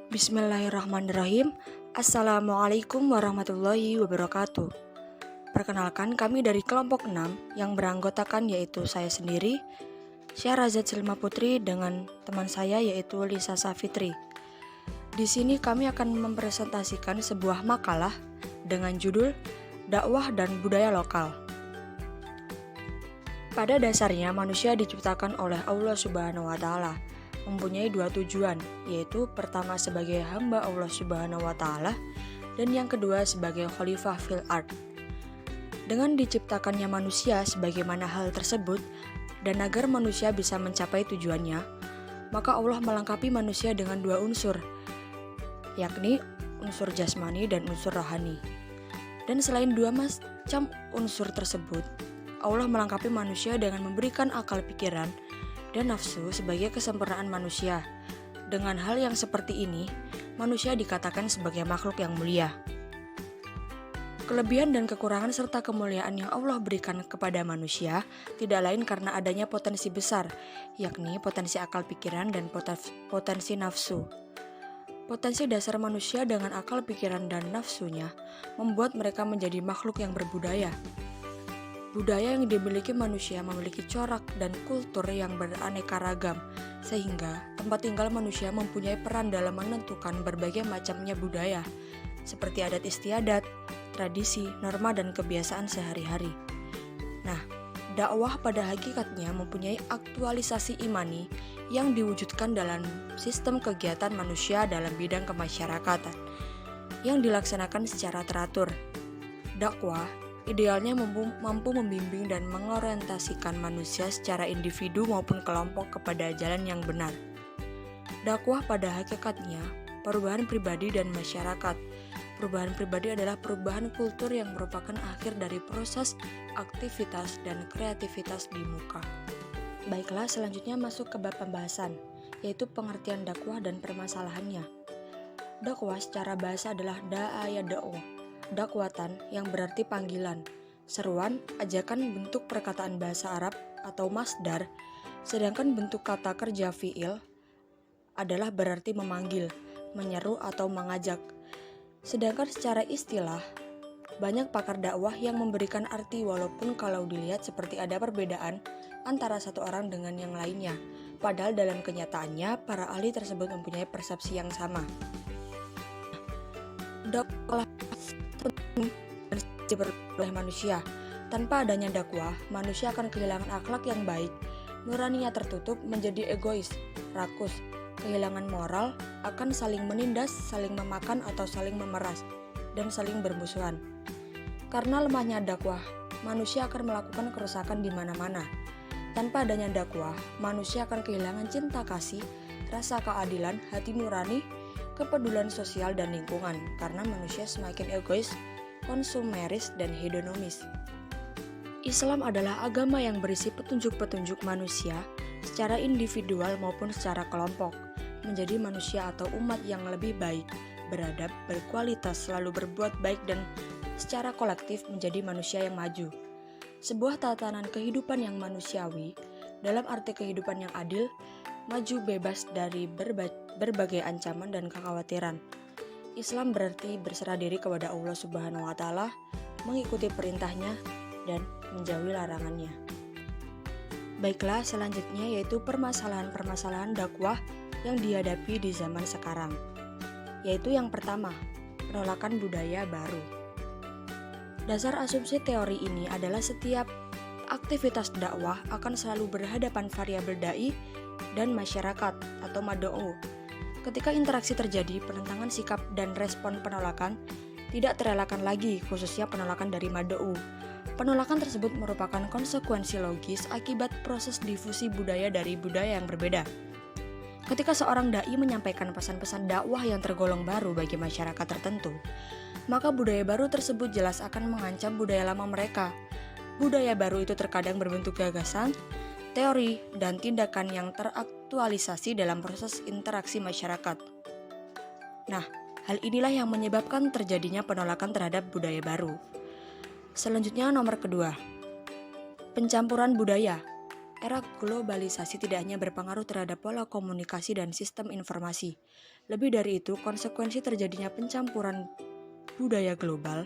Bismillahirrahmanirrahim. Assalamualaikum warahmatullahi wabarakatuh. Perkenalkan, kami dari kelompok 6 yang beranggotakan yaitu saya sendiri, Syahrazad Silma Putri, dengan teman saya yaitu Lisa Safitri. Di sini kami akan mempresentasikan sebuah makalah dengan judul Dakwah dan Budaya Lokal. Pada dasarnya manusia diciptakan oleh Allah Subhanahu wa Ta'ala, mempunyai dua tujuan, yaitu pertama sebagai hamba Allah Subhanahu wa Ta'ala dan yang kedua sebagai khalifah fil ard. Dengan diciptakannya manusia sebagaimana hal tersebut dan agar manusia bisa mencapai tujuannya, maka Allah melengkapi manusia dengan dua unsur, yakni unsur jasmani dan unsur rohani. Dan selain dua macam unsur tersebut, Allah melengkapi manusia dengan memberikan akal pikiran dan nafsu sebagai kesempurnaan manusia. Dengan hal yang seperti ini, manusia dikatakan sebagai makhluk yang mulia. Kelebihan dan kekurangan serta kemuliaan yang Allah berikan kepada manusia tidak lain karena adanya potensi besar, yakni potensi akal pikiran dan potensi nafsu. Potensi dasar manusia dengan akal pikiran dan nafsunya membuat mereka menjadi makhluk yang berbudaya. Budaya yang dimiliki manusia memiliki corak dan kultur yang beraneka ragam, sehingga tempat tinggal manusia mempunyai peran dalam menentukan berbagai macamnya budaya, seperti adat istiadat, tradisi, norma, dan kebiasaan sehari-hari. Nah, dakwah pada hakikatnya mempunyai aktualisasi imani yang diwujudkan dalam sistem kegiatan manusia dalam bidang kemasyarakatan, yang dilaksanakan secara teratur. Dakwah idealnya mampu membimbing dan mengorientasikan manusia secara individu maupun kelompok kepada jalan yang benar. Dakwah pada hakikatnya perubahan pribadi dan masyarakat. Perubahan pribadi adalah perubahan kultur yang merupakan akhir dari proses aktivitas dan kreativitas di muka. Baiklah, selanjutnya masuk ke bab pembahasan, yaitu pengertian dakwah dan permasalahannya. Dakwah secara bahasa adalah da'aya dakwah, dakwatan yang berarti panggilan, seruan, ajakan bentuk perkataan bahasa Arab atau masdar, sedangkan bentuk kata kerja fi'il adalah berarti memanggil, menyeru atau mengajak. Sedangkan secara istilah, banyak pakar dakwah yang memberikan arti walaupun kalau dilihat seperti ada perbedaan antara satu orang dengan yang lainnya, padahal dalam kenyataannya para ahli tersebut mempunyai persepsi yang sama. Dakwah oleh manusia. Tanpa adanya dakwah, manusia akan kehilangan akhlak yang baik, nuraninya tertutup, menjadi egois, rakus, kehilangan moral, akan saling menindas, saling memakan atau saling memeras, dan saling bermusuhan. Karena lemahnya dakwah, manusia akan melakukan kerusakan di mana-mana. Tanpa adanya dakwah, manusia akan kehilangan cinta kasih, rasa keadilan, hati nurani, kepedulian sosial dan lingkungan, karena manusia semakin egois, konsumeris, dan hedonomis. Islam adalah agama yang berisi petunjuk-petunjuk manusia secara individual maupun secara kelompok, menjadi manusia atau umat yang lebih baik, beradab, berkualitas, selalu berbuat baik, dan secara kolektif menjadi manusia yang maju. Sebuah tatanan kehidupan yang manusiawi, dalam arti kehidupan yang adil, maju bebas dari berbagai ancaman dan kekhawatiran. Islam berarti berserah diri kepada Allah Subhanahu wa Ta'ala, mengikuti perintahnya, dan menjauhi larangannya. Baiklah, selanjutnya yaitu permasalahan-permasalahan dakwah yang dihadapi di zaman sekarang. Yaitu yang pertama, penolakan budaya baru. Dasar asumsi teori ini adalah setiap aktivitas dakwah akan selalu berhadapan variabel dai dan masyarakat atau mad'u. Ketika interaksi terjadi, penentangan sikap dan respon penolakan tidak terelakkan lagi, khususnya penolakan dari mad'u. Penolakan tersebut merupakan konsekuensi logis akibat proses difusi budaya dari budaya yang berbeda. Ketika seorang dai menyampaikan pesan-pesan dakwah yang tergolong baru bagi masyarakat tertentu, maka budaya baru tersebut jelas akan mengancam budaya lama mereka. Budaya baru itu terkadang berbentuk gagasan, teori, dan tindakan yang teraktualisasi dalam proses interaksi masyarakat. Nah, hal inilah yang menyebabkan terjadinya penolakan terhadap budaya baru. Selanjutnya nomor kedua, pencampuran budaya. Era globalisasi tidak hanya berpengaruh terhadap pola komunikasi dan sistem informasi, Lebih dari itu, konsekuensi terjadinya pencampuran budaya global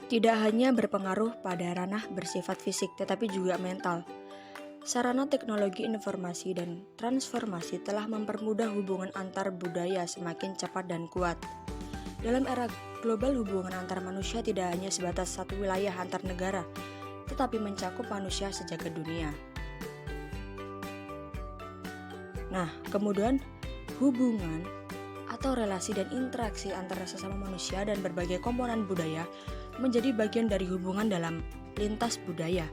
tidak hanya berpengaruh pada ranah bersifat fisik, tetapi juga mental. Sarana teknologi informasi dan transformasi telah mempermudah hubungan antar budaya semakin cepat dan kuat. Dalam era global, hubungan antar manusia tidak hanya sebatas satu wilayah antar negara, tetapi mencakup manusia sejagat dunia. Nah, kemudian hubungan atau relasi dan interaksi antara sesama manusia dan berbagai komponen budaya menjadi bagian dari hubungan dalam lintas budaya.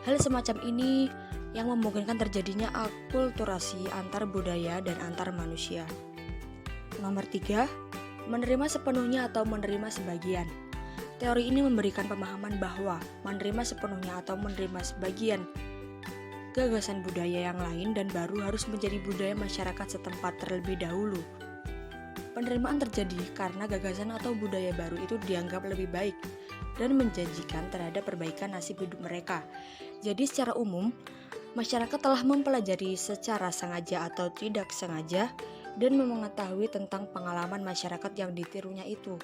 Hal semacam ini yang memungkinkan terjadinya akulturasi antar budaya dan antar manusia. Nomor 3, menerima sepenuhnya atau menerima sebagian. Teori ini memberikan pemahaman bahwa menerima sepenuhnya atau menerima sebagian gagasan budaya yang lain dan baru harus menjadi budaya masyarakat setempat terlebih dahulu. Penerimaan terjadi karena gagasan atau budaya baru itu dianggap lebih baik dan menjanjikan terhadap perbaikan nasib hidup mereka. Jadi secara umum, masyarakat telah mempelajari secara sengaja atau tidak sengaja dan mengetahui tentang pengalaman masyarakat yang ditirunya itu.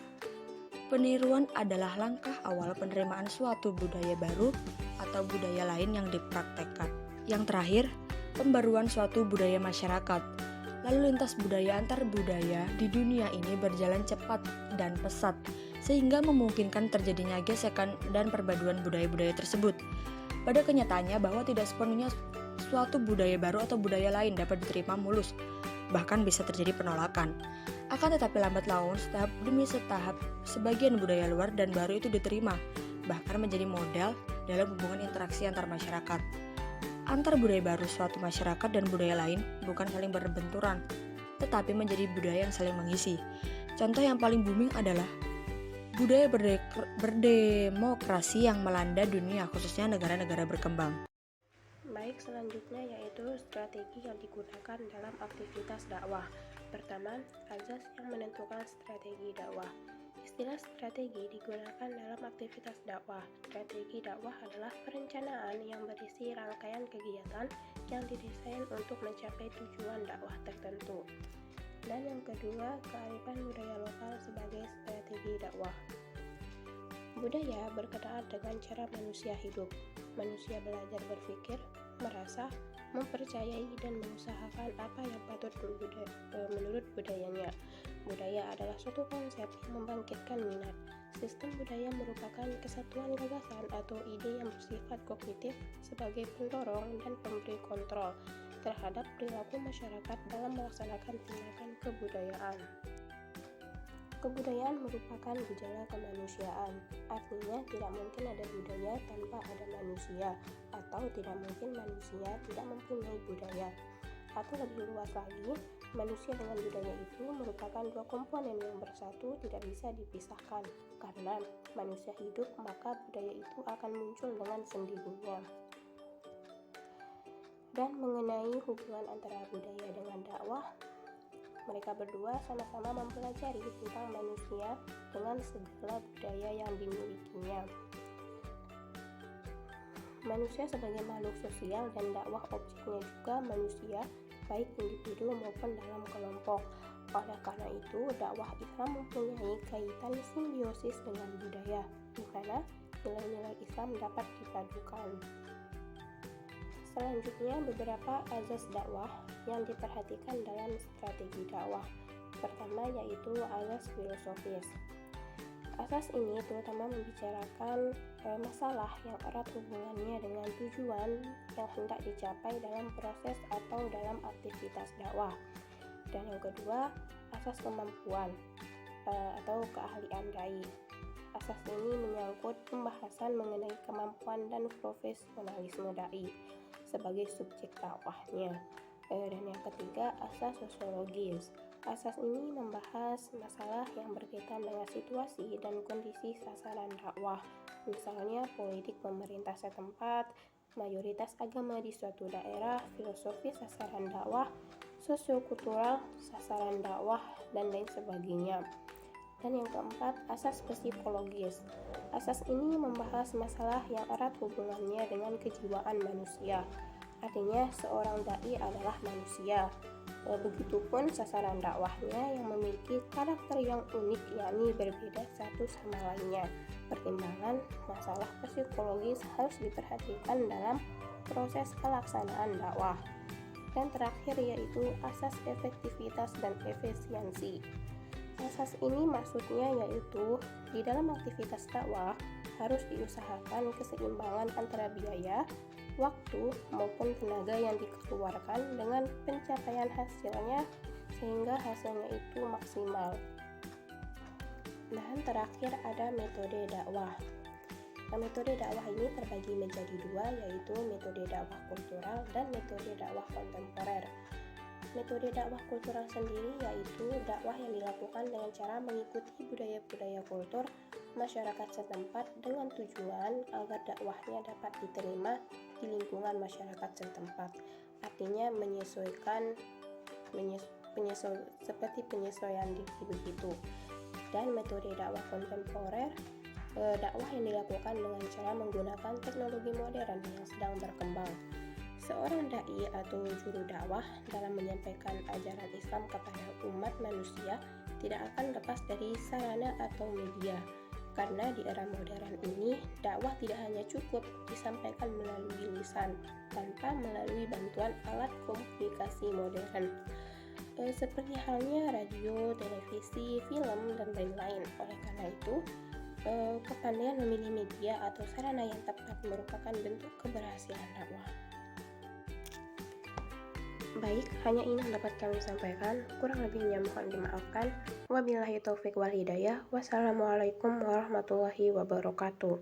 Peniruan adalah langkah awal penerimaan suatu budaya baru atau budaya lain yang dipraktekkan. Yang terakhir, pembaruan suatu budaya masyarakat. Lalu lintas budaya antar budaya di dunia ini berjalan cepat dan pesat, sehingga memungkinkan terjadinya gesekan dan perpaduan budaya-budaya tersebut. Pada kenyataannya bahwa tidak sepenuhnya suatu budaya baru atau budaya lain dapat diterima mulus, bahkan bisa terjadi penolakan. Akan tetapi lambat laun, setahap demi setahap, sebagian budaya luar dan baru itu diterima, bahkan menjadi model dalam hubungan interaksi antar masyarakat. Antar budaya baru suatu masyarakat dan budaya lain bukan saling berbenturan, tetapi menjadi budaya yang saling mengisi. Contoh yang paling booming adalah budaya berdemokrasi yang melanda dunia, khususnya negara-negara berkembang. Baik, selanjutnya yaitu strategi yang digunakan dalam aktivitas dakwah. Pertama, azas yang menentukan strategi dakwah. Istilah strategi digunakan dalam aktivitas dakwah. Strategi dakwah adalah perencanaan yang berisi rangkaian kegiatan yang didesain untuk mencapai tujuan dakwah tertentu. Dan yang kedua, kearifan budaya lokal sebagai strategi dakwah. Budaya berkenaan dengan cara manusia hidup. Manusia belajar berpikir, merasa, mempercayai, dan mengusahakan apa yang patut menurut budayanya. Budaya adalah suatu konsep yang membangkitkan minat. Sistem budaya merupakan kesatuan gagasan atau ide yang bersifat kognitif sebagai pendorong dan pemberi kontrol terhadap perilaku masyarakat dalam melaksanakan tindakan kebudayaan. Kebudayaan merupakan gejala kemanusiaan, artinya tidak mungkin ada budaya tanpa ada manusia, atau tidak mungkin manusia tidak mempunyai budaya. Atau lebih luas lagi, manusia dengan budaya itu merupakan dua komponen yang bersatu, tidak bisa dipisahkan. Karena manusia hidup, maka budaya itu akan muncul dengan sendirinya. Dan mengenai hubungan antara budaya dengan dakwah, mereka berdua sama-sama mempelajari tentang manusia dengan segala budaya yang dimilikinya. Manusia sebagai makhluk sosial dan dakwah objeknya juga manusia, baik individu maupun dalam kelompok. Oleh karena itu, dakwah Islam mempunyai kaitan simbiosis dengan budaya, di mana nilai-nilai Islam dapat dipadukan. Selanjutnya, beberapa azas dakwah yang diperhatikan dalam strategi dakwah. Pertama yaitu azas filosofis. Asas ini terutama membicarakan masalah yang erat hubungannya dengan tujuan yang hendak dicapai dalam proses atau dalam aktivitas dakwah. Dan yang kedua, asas kemampuan atau keahlian dai. Asas ini menyangkut pembahasan mengenai kemampuan dan profesionalisme dai sebagai subjek dakwahnya. Dan yang ketiga, asas sosiologis. Asas ini membahas masalah yang berkaitan dengan situasi dan kondisi sasaran dakwah, misalnya politik pemerintah setempat, mayoritas agama di suatu daerah, filosofi sasaran dakwah, sosiokultural sasaran dakwah, dan lain sebagainya. Dan yang keempat, asas psikologis. Asas ini membahas masalah yang erat hubungannya dengan kejiwaan manusia. Artinya, seorang dai adalah manusia. Begitupun sasaran dakwahnya yang memiliki karakter yang unik, yakni berbeda satu sama lainnya. Pertimbangan masalah psikologis harus diperhatikan dalam proses pelaksanaan dakwah. Dan terakhir yaitu asas efektivitas dan efisiensi. Asas ini maksudnya yaitu di dalam aktivitas dakwah harus diusahakan keseimbangan antara biaya, waktu, maupun tenaga yang dikeluarkan dengan pencapaian hasilnya sehingga hasilnya itu maksimal. Dan terakhir ada metode dakwah. Metode dakwah ini terbagi menjadi dua, yaitu metode dakwah kultural dan metode dakwah kontemporer. Metode dakwah kultural sendiri yaitu dakwah yang dilakukan dengan cara mengikuti budaya-budaya kultur masyarakat setempat dengan tujuan agar dakwahnya dapat diterima di lingkungan masyarakat setempat. Artinya seperti penyesuaian diri begitu. Dan metode dakwah kontemporer, dakwah yang dilakukan dengan cara menggunakan teknologi modern yang sedang berkembang. Seorang dai atau juru dakwah dalam menyampaikan ajaran Islam kepada umat manusia tidak akan lepas dari sarana atau media. Karena di era modern ini, dakwah tidak hanya cukup disampaikan melalui lisan, tanpa melalui bantuan alat komunikasi modern. Seperti halnya radio, televisi, film, dan lain-lain. Oleh karena itu, kepandaian memilih media atau sarana yang tepat merupakan bentuk keberhasilan dakwah. Baik, hanya ini yang dapat kami sampaikan. Kurang lebihnya mohon dimaafkan. Wabillahi taufik wal hidayah. Wassalamualaikum warahmatullahi wabarakatuh.